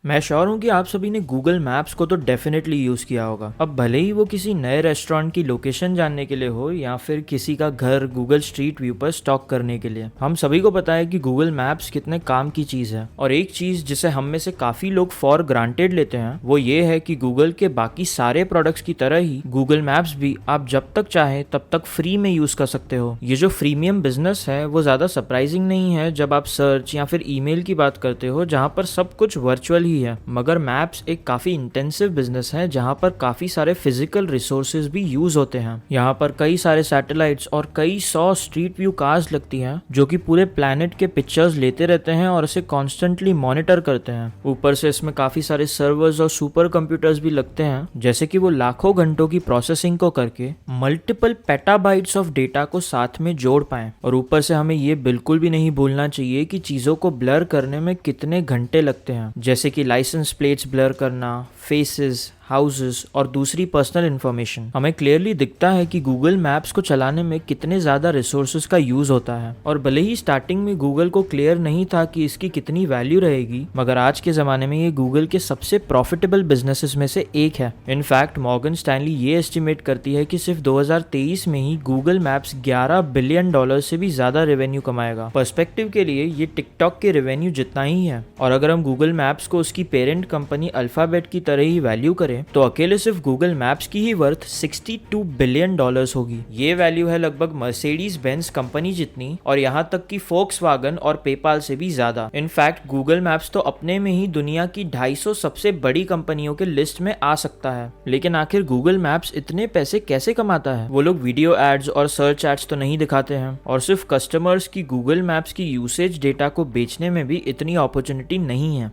मैं श्योर हूँ कि आप सभी ने गूगल मैप्स को तो डेफिनेटली यूज़ किया होगा। अब भले ही वो किसी नए रेस्टोरेंट की लोकेशन जानने के लिए हो या फिर किसी का घर गूगल स्ट्रीट व्यू पर स्टॉक करने के लिए, हम सभी को पता है कि गूगल मैप्स कितने काम की चीज़ है। और एक चीज़ जिसे हम में से काफ़ी लोग फॉर ग्रांटेड लेते हैं वो ये है कि गूगल के बाकी सारे प्रोडक्ट्स की तरह ही गूगल मैप्स भी आप जब तक चाहें तब तक फ्री में यूज़ कर सकते हो। ये जो फ्रीमियम बिजनेस है वो ज़्यादा सरप्राइजिंग नहीं है जब आप सर्च या फिर ईमेल की बात करते हो जहाँ पर सब कुछ वर्चुअल ही है, मगर मैप्स एक काफ़ी इंटेंसिव बिजनेस है जहाँ पर काफ़ी सारे फिजिकल रिसोर्सेज भी यूज होते हैं। यहाँ पर कई सारे सैटेलाइट्स और कई 100 स्ट्रीट व्यू कार्स लगती हैं जो कि पूरे प्लैनेट के पिक्चर्स लेते रहते हैं और इसे कॉन्स्टेंटली मॉनिटर करते हैं। ऊपर से इसमें काफ़ी सारे सर्वर्स और सुपर कंप्यूटर्स भी लगते हैं जैसे कि वो लाखों घंटों की प्रोसेसिंग को करके मल्टीपल पेटाबाइट्स ऑफ डेटा को साथ में जोड़ पाएं। और ऊपर से हमें ये बिल्कुल भी नहीं भूलना चाहिए कि चीज़ों को ब्लर करने में कितने घंटे लगते हैं, जैसे कि लाइसेंस प्लेट्स ब्लर करना, फेसेस, हाउसेस और दूसरी पर्सनल इन्फॉर्मेशन। हमें क्लियरली दिखता है कि गूगल मैप्स को चलाने में कितने ज़्यादा रिसोर्सेज का यूज़ होता है। और भले ही स्टार्टिंग में गूगल को क्लियर नहीं था कि इसकी कितनी वैल्यू रहेगी, मगर आज के ज़माने में ये गूगल के सबसे प्रॉफिटेबल बिजनेसेस में से एक है। इनफैक्ट मॉर्गन स्टैनली ये एस्टिमेट करती है कि सिर्फ 2023 में ही गूगल मैप्स $11 बिलियन से भी ज़्यादा रेवेन्यू कमाएगा। पर्सपेक्टिव के लिए ये टिकटॉक के रेवेन्यू जितना ही है। और अगर हम गूगल मैप्स को उसकी पेरेंट कंपनी अल्फाबेट की तरह ही वैल्यू करें तो अकेले सिर्फ गूगल मैप्स की ही वर्थ $62 बिलियन होगी। ये वैल्यू है लगभग मर्सिडीज बेंज कंपनी जितनी, और यहाँ तक कि फोक्सवैगन और पेपाल से भी ज्यादा। इनफैक्ट गूगल मैप्स तो अपने में ही दुनिया की 250 सबसे बड़ी कंपनियों के लिस्ट में आ सकता है। लेकिन आखिर गूगल मैप्स इतने पैसे कैसे कमाता है? वो लोग वीडियो एड्स और सर्च एड्स तो नहीं दिखाते हैं, और सिर्फ कस्टमर्स की गूगल मैप्स की यूसेज डेटा को बेचने में भी इतनी अपॉर्चुनिटी नहीं है।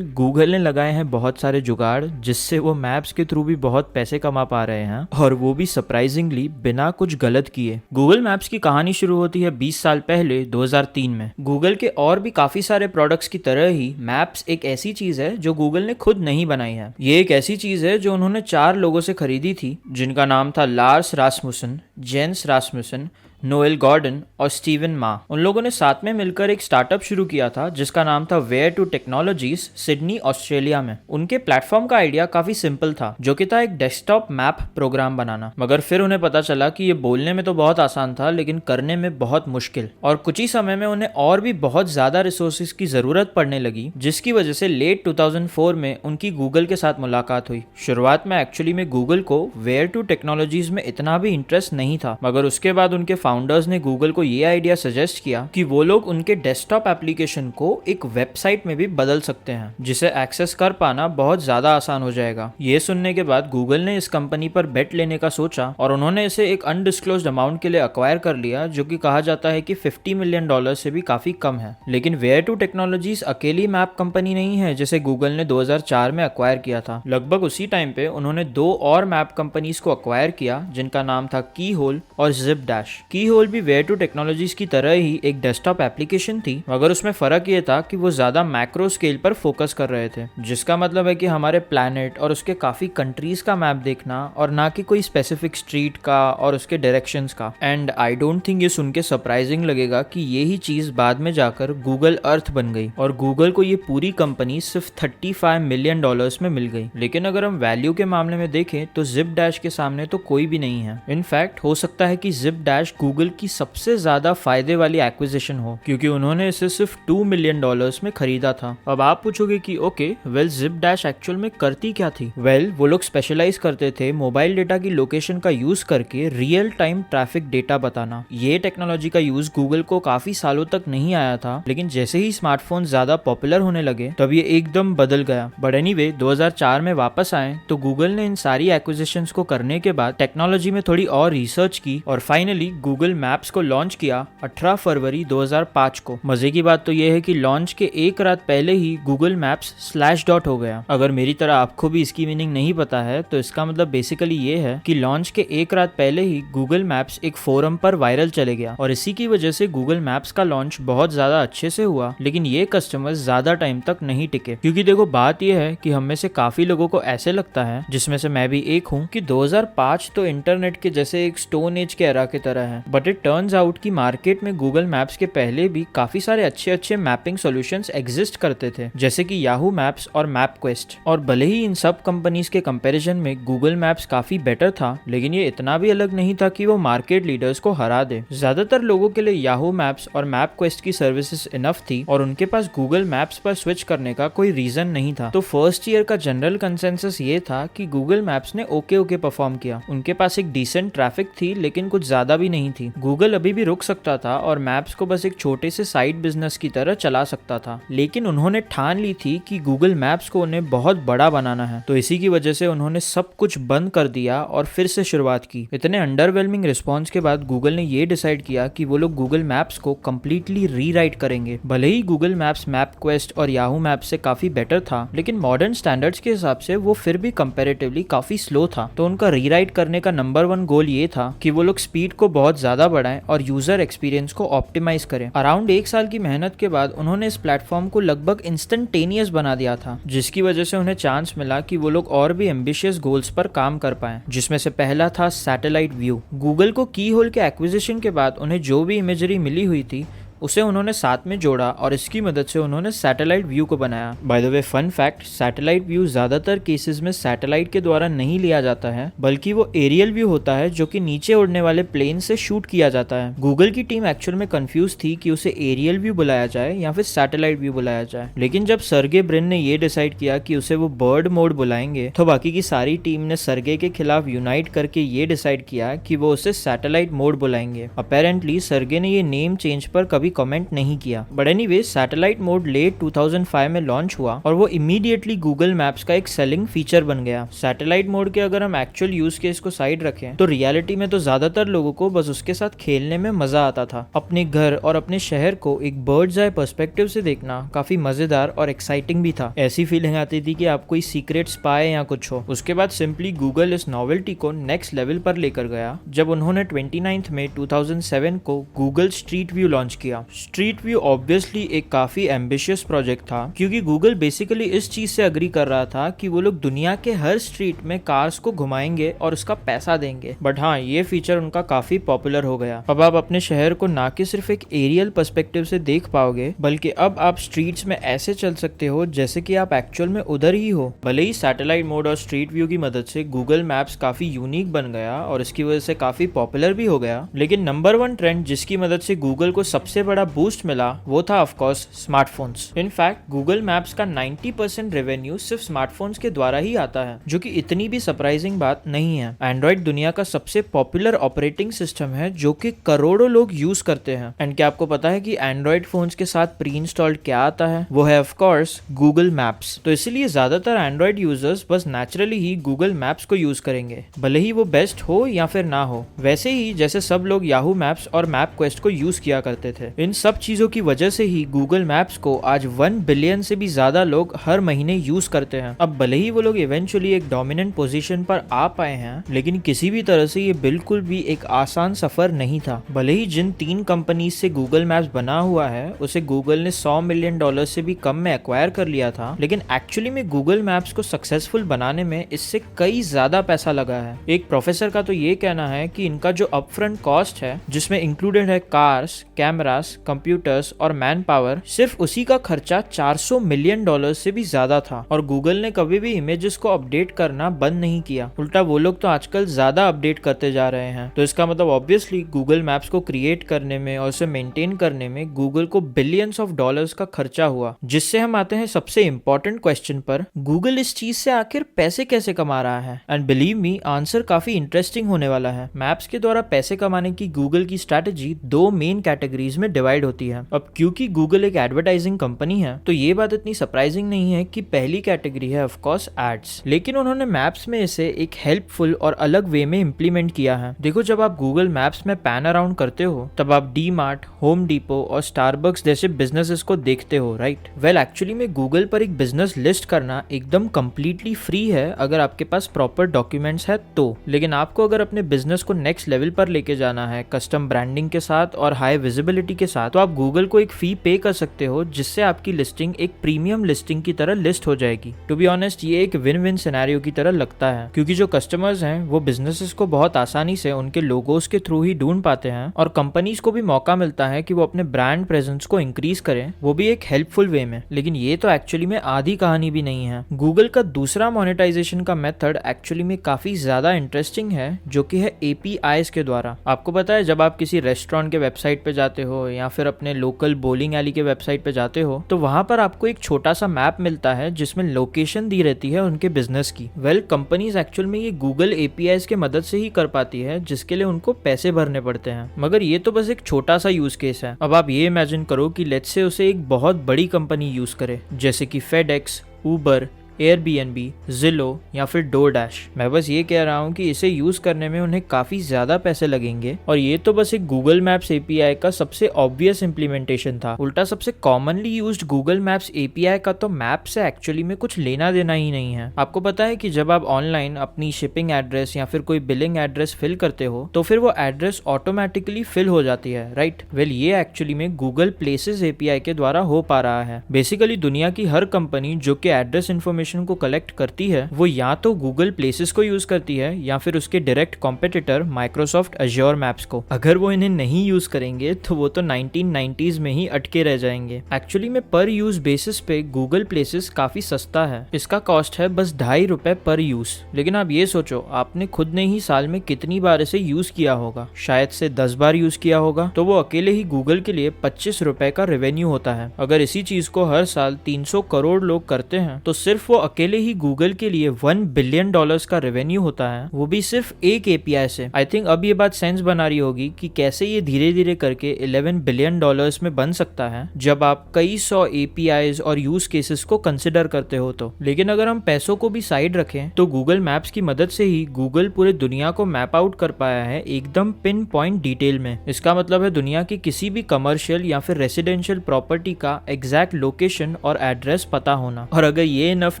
गूगल ने लगाए हैं बहुत सारे जुगाड़ जिससे वो मैप्स के थ्रू भी बहुत पैसे कमा पा रहे हैं, और वो भी सरप्राइजिंगली बिना कुछ गलत किए। गूगल मैप्स की कहानी शुरू होती है 20 साल पहले 2003 में। गूगल के और भी काफी सारे प्रोडक्ट्स की तरह ही मैप्स एक ऐसी चीज है जो गूगल ने खुद नहीं बनाई है। ये एक ऐसी चीज है जो उन्होंने 4 लोगों से खरीदी थी जिनका नाम था लार्स रास्मुसन, जेंस रास्मुसन, नोएल गॉर्डन और स्टीवन मा। उन लोगों ने साथ में मिलकर एक स्टार्टअप शुरू किया था जिसका नाम था where two technologies, Sydney Australia में। उनके प्लेटफॉर्म का आइडिया काफी सिंपल था, जो कि था एक डेस्कटॉप मैप प्रोग्राम बनाना। मगर फिर उन्हें पता चला कि ये बोलने में तो बहुत आसान था लेकिन करने में बहुत मुश्किल, और कुछ ही समय में उन्हें और भी बहुत ज्यादा रिसोर्सेज की जरूरत पड़ने लगी, जिसकी वजह से लेट 2004 में उनकी गूगल के साथ मुलाकात हुई। शुरुआत में एक्चुअली में गूगल को वेयर टू टेक्नोलॉजीज में इतना भी इंटरेस्ट नहीं था, मगर उसके बाद उनके फाउंडर्स ने गूगल को ये आइडिया सजेस्ट किया कि वो लोग उनके डेस्कटॉप एप्लीकेशन को एक वेबसाइट में भी बदल सकते हैं जिसे एक्सेस कर पाना बहुत ज्यादा आसान हो जाएगा। ये सुनने के बाद गूगल ने इस कंपनी पर बेट लेने का सोचा और उन्होंने इसे एक अनडिस्क्लोज्ड अमाउंट के लिए अक्वायर कर लिया, जो कि कहा जाता है कि $50 मिलियन से भी काफी कम है। लेकिन वेयर टू टेक्नोलॉजीज अकेली मैप कंपनी नहीं है जिसे गूगल ने 2004 में अक्वायर किया था। लगभग उसी टाइम पे उन्होंने 2 और मैप कंपनीज को अक्वायर किया जिनका नाम था की होल और जिपडैश। की होल भी वेयर टू टेक्नोलॉजीज की तरह ही एक डेस्कटॉप एप्लीकेशन थी, मगर उसमें फर्क ये था कि वो ज्यादा मैक्रो स्केल पर फोकस कर रहे थे, जिसका मतलब है कि हमारे प्लैनेट और उसके काफी कंट्रीज का मैप देखना और ना कि कोई स्पेसिफिक स्ट्रीट का और उसके डायरेक्शंस का। एंड आई डोंट थिंक ये सुन के सरप्राइजिंग लगेगा कि ये ही चीज बाद में जाकर गूगल अर्थ बन गई और गूगल को ये पूरी कंपनी सिर्फ $35 मिलियन में मिल गई। लेकिन अगर हम वैल्यू के मामले में देखें तो जिपडैश के सामने तो कोई भी नहीं है। इनफैक्ट हो सकता है कि जिपडैश गूगल की सबसे ज्यादा फायदे वाली एक्विजिशन हो, क्योंकि उन्होंने इसे सिर्फ $2 मिलियन में खरीदा था। अब आप पूछोगे कि ओके जिपडैश एक्चुअल में करती क्या थी? वो लोग स्पेशलाइज करते थे मोबाइल डेटा की लोकेशन का यूज करके रियल टाइम ट्रैफिक डेटा बताना। ये टेक्नोलॉजी का यूज गूगल को काफी सालों तक नहीं आया था, लेकिन जैसे ही स्मार्टफोन ज्यादा पॉपुलर होने लगे तब ये एकदम बदल गया। बट एनीवे 2004 में वापस आए तो गूगल ने इन सारी एक्विजिशंस को करने के बाद टेक्नोलॉजी में थोड़ी और रिसर्च की और फाइनली गूगल मैप्स को लॉन्च किया 18 फरवरी 2005 को। मजे की बात तो यह है कि लॉन्च के एक रात पहले ही गूगल मैप्स स्लैश डॉट हो गया। अगर मेरी तरह आपको भी इसकी मीनिंग नहीं पता है तो इसका मतलब बेसिकली ये है कि लॉन्च के एक रात पहले ही गूगल मैप्स एक फोरम पर वायरल चले गया, और इसी की वजह से गूगल मैप्स का लॉन्च बहुत ज्यादा अच्छे से हुआ। लेकिन ये कस्टमर्स ज्यादा टाइम तक नहीं टिके, क्योंकि देखो बात यह है कि हम में से काफी लोगों को ऐसे लगता है, जिसमें से मैं भी एक हूँ, कि 2005 तो इंटरनेट के जैसे एक स्टोन एज के एरा की तरह है, हैं। बट इट टर्न्स आउट कि मार्केट में गूगल मैप्स के पहले भी काफी सारे अच्छे मैपिंग सॉल्यूशंस एग्जिस्ट करते थे, जैसे कि याहू मैप्स और मैपक्वेस्ट। और भले ही इन सब कंपनीज के कंपैरिजन में गूगल मैप्स काफी बेटर था, लेकिन ये इतना भी अलग नहीं था कि वो मार्केट लीडर्स को हरा दे। ज्यादातर लोगों के लिए याहू मैप्स और मैपक्वेस्ट की सर्विसेज इनफ थी और उनके पास गूगल मैप्स पर स्विच करने का कोई रीजन नहीं था। तो फर्स्ट ईयर का जनरल कंसेंसस ये था कि गूगल मैप्स ने ओके परफॉर्म किया। उनके पास एक डिसेंट ट्रैफिक थी, लेकिन कुछ ज्यादा भी नहीं थी। गूगल अभी भी रुक सकता था और मैप्स को बस एक छोटे से साइड बिजनेस की तरह चला सकता था, लेकिन उन्होंने ठान ली थी कि गूगल मैप्स को उन्हें बहुत बड़ा बनाना है। तो इसी की वजह से उन्होंने सब कुछ बंद कर दिया और फिर से शुरुआत की। इतने अंडरवेलमिंग रिस्पॉन्स के बाद गूगल ने ये डिसाइड किया कि वो लोग गूगल मैप्स को कंप्लीटली रीराइट करेंगे। भले ही गूगल मैप्स मैपक्वेस्ट और याहू मैप्स से काफी बेटर था, लेकिन मॉडर्न स्टैंडर्ड्स के हिसाब से वो फिर भी कंपैरेटिवली काफी स्लो था। तो उनका रीराइट करने का नंबर 1 गोल ये था कि वो लोग स्पीड को बहुत ज्यादा बढ़ाएं और यूजर एक्सपीरियंस को ऑप्टिमाइज करें। अराउंड 1 साल की मेहनत के बाद उन्होंने इस प्लेटफॉर्म को लगभग इंस्टेंटेनियस बना दिया था, जिसकी वजह से उन्हें चांस मिला कि वो लोग और भी एम्बिशियस गोल्स पर काम कर पाएं, जिसमें से पहला था सैटेलाइट व्यू। गूगल को की होल के एक्विजिशन के बाद उन्हें जो भी इमेजरी मिली हुई थी उसे उन्होंने साथ में जोड़ा और इसकी मदद से उन्होंने सैटेलाइट व्यू को बनाया। By the way fun fact, satellite view ज्यादातर केसेस में सैटेलाइट के द्वारा नहीं लिया जाता है, बल्कि वो एरियल व्यू होता है जो कि नीचे उड़ने वाले प्लेन से शूट किया जाता है। गूगल की टीम एक्चुअल में कंफ्यूज थी कि उसे एरियल व्यू बुलाया जाए या फिर सैटेलाइट व्यू बुलाया जाए, लेकिन जब सर्गे ब्रिन ने ये डिसाइड किया कि उसे वो बर्ड मोड बुलाएंगे, तो बाकी की सारी टीम ने सर्गे के खिलाफ यूनाइट करके ये डिसाइड किया कि वो उसे सैटेलाइट मोड बुलाएंगे। अपेरेंटली सर्गे ने ये नेम चेंज पर कभी कमेंट नहीं किया। But anyway, satellite mode late 2005 में लॉन्च हुआ और वो इमीडिएटली गूगल मैप्स का एक सेलिंग फीचर बन गया। सैटेलाइट मोड के अगर हम एक्चुअल यूज केस को साइड रखें तो रियलिटी में तो ज्यादातर लोगों को बस उसके साथ खेलने में मजा आता था। अपने घर और अपने शहर को एक बर्ड्स आई पर्सपेक्टिव से देखना काफी मजेदार और एक्साइटिंग भी था। ऐसी फीलिंग आती थी कि आप कोई सीक्रेट स्पाई या कुछ हो। उसके बाद सिंपली गूगल इस नॉवेल्टी को नेक्स्ट लेवल पर लेकर गया जब उन्होंने 29 मई 2007 को गूगल स्ट्रीट व्यू लॉन्च किया। स्ट्रीट व्यू ऑब्वियसली एक काफी एम्बिशियस प्रोजेक्ट था, क्योंकि गूगल बेसिकली इस चीज से अग्री कर रहा था कि वो लोग दुनिया के हर स्ट्रीट में कार्स को घुमाएंगे और उसका पैसा देंगे। बट हाँ, ये फीचर उनका काफी पॉपुलर हो गया। अब आप अपने शहर को ना कि सिर्फ एक एरियल पर्सपेक्टिव से देख पाओगे, बल्कि अब आप स्ट्रीट्स में ऐसे चल सकते हो जैसे कि आप एक्चुअल में उधर ही हो। भले ही सैटेलाइट मोड और स्ट्रीट व्यू की मदद से गूगल मैप्स काफी यूनिक बन गया और इसकी वजह से काफी पॉपुलर भी हो गया, लेकिन नंबर 1 ट्रेंड जिसकी मदद से गूगल को सबसे बड़ा बूस्ट मिला वो था of course smartphones. In fact Google maps का 90% रेवेन्यू सिर्फ स्मार्टफोन्स के द्वारा ही आता है, जो कि इतनी भी सरप्राइजिंग बात नहीं है। एंड्रॉइड दुनिया का सबसे पॉपुलर ऑपरेटिंग सिस्टम है जो कि करोड़ों लोग यूज करते हैं। एंड क्या आपको पता है कि एंड्रॉइड फोन्स के साथ प्री इंस्टॉल्ड क्या आता है? वो है ऑफ कोर्स गूगल मैप्स। तो इसीलिए ज्यादातर एंड्रॉइड यूजर्स बस नेचुरली ही गूगल मैप्स को यूज करेंगे, भले ही वो बेस्ट हो या फिर ना हो। वैसे ही जैसे सब लोग याहू मैप्स और मैपक्वेस्ट को यूज किया करते थे। इन सब चीजों की वजह से ही गूगल मैप्स को आज 1 बिलियन से भी ज्यादा लोग हर महीने यूज करते हैं। अब भले ही वो लोग इवेंचुअली एक डोमिनेंट पोजीशन पर आ पाए हैं, लेकिन किसी भी तरह से ये बिल्कुल भी एक आसान सफर नहीं था। भले ही जिन 3 कंपनीज से गूगल मैप्स बना हुआ है उसे गूगल ने $100 मिलियन से भी कम में एक्वायर कर लिया था, लेकिन एक्चुअली में गूगल मैप्स को सक्सेसफुल बनाने में इससे कई ज्यादा पैसा लगा है। एक प्रोफेसर का तो ये कहना है कि इनका जो अपफ्रंट कॉस्ट है, जिसमें इंक्लूडेड है कार्स, कैमरास, कंप्यूटर्स और मैन पावर, सिर्फ उसी का खर्चा $400 मिलियन से भी ज्यादा था। और गूगल ने कभी भी इमेजेस को अपडेट करना बंद नहीं किया, उल्टा वो लोग तो आजकल ज्यादा अपडेट करते जा रहे हैं। तो इसका मतलब ऑब्वियसली गूगल मैप्स को क्रिएट करने में और उसे मेंटेन करने में गूगल को बिलियंस ऑफ डॉलर्स का खर्चा हुआ। जिससे हम आते हैं सबसे इंपॉर्टेंट क्वेश्चन पर, गूगल इस चीज से आखिर पैसे कैसे कमा रहा है? एंड बिलीव मी, आंसर काफी इंटरेस्टिंग होने वाला है। मैप्स के द्वारा पैसे कमाने की गूगल की स्ट्रैटेजी 2 मेन कैटेगरीज में डिवाइड होती है। अब क्योंकि गूगल एक एडवर्टाइजिंग कंपनी है, तो ये बात इतनी सरप्राइजिंग नहीं है कि पहली कैटेगरी है ऑफ कोर्स एड्स, लेकिन उन्होंने मैप्स में इसे एक हेल्पफुल और अलग वे में इंप्लीमेंट किया है। देखो, जब आप गूगल मैप्स में पैन अराउंड करते हो तब आप डी मार्ट, होम डिपो और स्टारबक्स जैसे बिजनेसेस को देखते हो, राइट? वेल, एक्चुअली में गूगल पर एक बिजनेस लिस्ट करना एकदम कंप्लीटली फ्री है अगर आपके पास प्रॉपर डॉक्यूमेंट्स है तो। लेकिन आपको अगर अपने बिजनेस को नेक्स्ट लेवल पर लेके जाना है कस्टम ब्रांडिंग के साथ और हाई विजिबिलिटी के साथ, तो आप गूगल को एक फी पे कर सकते हो जिससे आपकी लिस्टिंग एक प्रीमियम लिस्टिंग की तरह लिस्ट हो जाएगी। टू बी ऑनेस्ट ये एक विन विन सिनेरियो की तरह लगता है, क्योंकि जो कस्टमर्स हैं वो बिजनेसेस को बहुत आसानी से उनके लोगोस के थ्रू ही ढूंढ पाते हैं और कंपनीज को भी मौका मिलता है कि वो अपने ब्रांड प्रेजेंस को इंक्रीज करें, वो भी एक हेल्पफुल वे में। लेकिन ये तो एक्चुअली में आधी कहानी भी नहीं है। गूगल का दूसरा मोनेटाइजेशन का मेथड एक्चुअली में काफी ज्यादा इंटरेस्टिंग है, जो कि है APIs के द्वारा। आपको पता है जब आप किसी रेस्टोरेंट के वेबसाइट पे जाते हो या फिर अपने लोकल बोलिंग एली के वेबसाइट पे जाते हो, तो वहां पर आपको एक छोटा सा मैप मिलता है जिसमें लोकेशन दी रहती है उनके बिजनेस की। कंपनीज एक्चुअल में ये गूगल APIs के मदद से ही कर पाती है, जिसके लिए उनको पैसे भरने पड़ते हैं। मगर ये तो बस एक छोटा सा यूज केस है। अब आप ये इमेजिन करो कि लेट्स से उसे एक बहुत बड़ी कंपनी यूज करे, जैसे कि FedEx, Uber, Airbnb, Zillow या फिर DoorDash। मैं बस ये कह रहा हूँ कि इसे यूज करने में उन्हें काफी ज्यादा पैसे लगेंगे, और ये तो बस एक गूगल मैप्स API का सबसे ऑब्वियस इम्प्लीमेंटेशन था। उल्टा सबसे commonly used Google maps API का तो मैप से एक्चुअली में कुछ लेना देना ही नहीं है। आपको पता है कि जब आप ऑनलाइन अपनी शिपिंग एड्रेस या फिर कोई बिलिंग एड्रेस फिल करते हो तो फिर वो एड्रेस ऑटोमेटिकली फिल हो जाती है, राइट? ये एक्चुअली में गूगल प्लेसेस API के द्वारा हो पा रहा है। बेसिकली दुनिया की हर कंपनी जो कि एड्रेस इन्फॉर्मेशन को कलेक्ट करती है वो या तो गूगल प्लेसेस को यूज करती है या फिर उसके direct competitor Microsoft Azure maps को। अगर वो इन्हें नहीं यूज करेंगे तो वो तो 1990s में ही अटके रह जाएंगे। एक्चुअली में पर यूज बेसिस पे गूगल प्लेसेस काफी सस्ता है। इसका कॉस्ट है बस ₹2.5 पर यूज। लेकिन आप ये सोचो, आपने खुद ने ही साल में कितनी बार इसे यूज किया होगा? शायद से 10 बार यूज किया होगा। तो वो अकेले ही गूगल के लिए ₹25 का रेवेन्यू होता है। अगर इसी चीज को हर साल 300 करोड़ लोग करते हैं तो सिर्फ वो अकेले ही गूगल के लिए $1 बिलियन का रेवेन्यू होता है, वो भी सिर्फ एक API से। आई थिंक अब ये बात सेंस बना रही होगी कि कैसे ये धीरे धीरे करके $11 बिलियन में बन सकता है जब आप कई 100 APIs और यूज केसेस को कंसिडर करते हो तो। लेकिन अगर हम पैसों को भी साइड रखें तो गूगल मैप्स की मदद से ही गूगल पूरे दुनिया को मैप आउट कर पाया है एकदम पिन पॉइंट डिटेल में। इसका मतलब है दुनिया की किसी भी कमर्शियल या फिर रेसिडेंशियल प्रॉपर्टी का एग्जैक्ट लोकेशन और एड्रेस पता होना। और अगर ये इनफ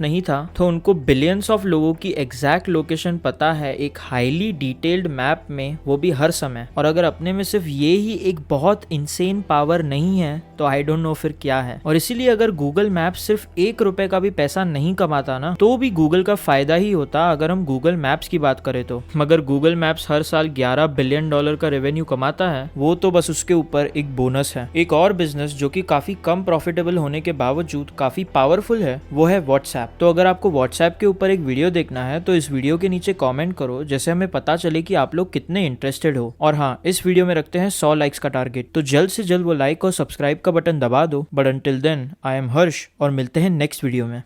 नहीं था तो उनको बिलियंस ऑफ लोगों की एग्जैक्ट लोकेशन पता है एक हाईली डिटेल्ड मैप में, वो भी हर समय। और अगर अपने में सिर्फ ये ही एक बहुत इंसेन पावर नहीं है तो आई डोंट नो फिर क्या है। और इसीलिए अगर गूगल मैप सिर्फ ₹1 का भी पैसा नहीं कमाता ना, तो भी गूगल का फायदा ही होता अगर हम गूगल मैप्स की बात करें तो। मगर गूगल मैप्स हर साल $11 बिलियन का रेवेन्यू कमाता है, वो तो बस उसके ऊपर एक बोनस है। एक और बिजनेस जो कि काफी कम प्रॉफिटेबल होने के बावजूद काफी पावरफुल है वो है व्हाट्सएप। तो अगर आपको व्हाट्सएप के ऊपर एक वीडियो देखना है तो इस वीडियो के नीचे कमेंट करो, जैसे हमें पता चले कि आप लोग कितने इंटरेस्टेड हो। और हाँ, इस वीडियो में रखते हैं 100 लाइक्स का टारगेट, तो जल्द से जल्द वो लाइक और सब्सक्राइब का बटन दबा दो। But until then I am Harsh और मिलते हैं नेक्स्ट वीडियो में।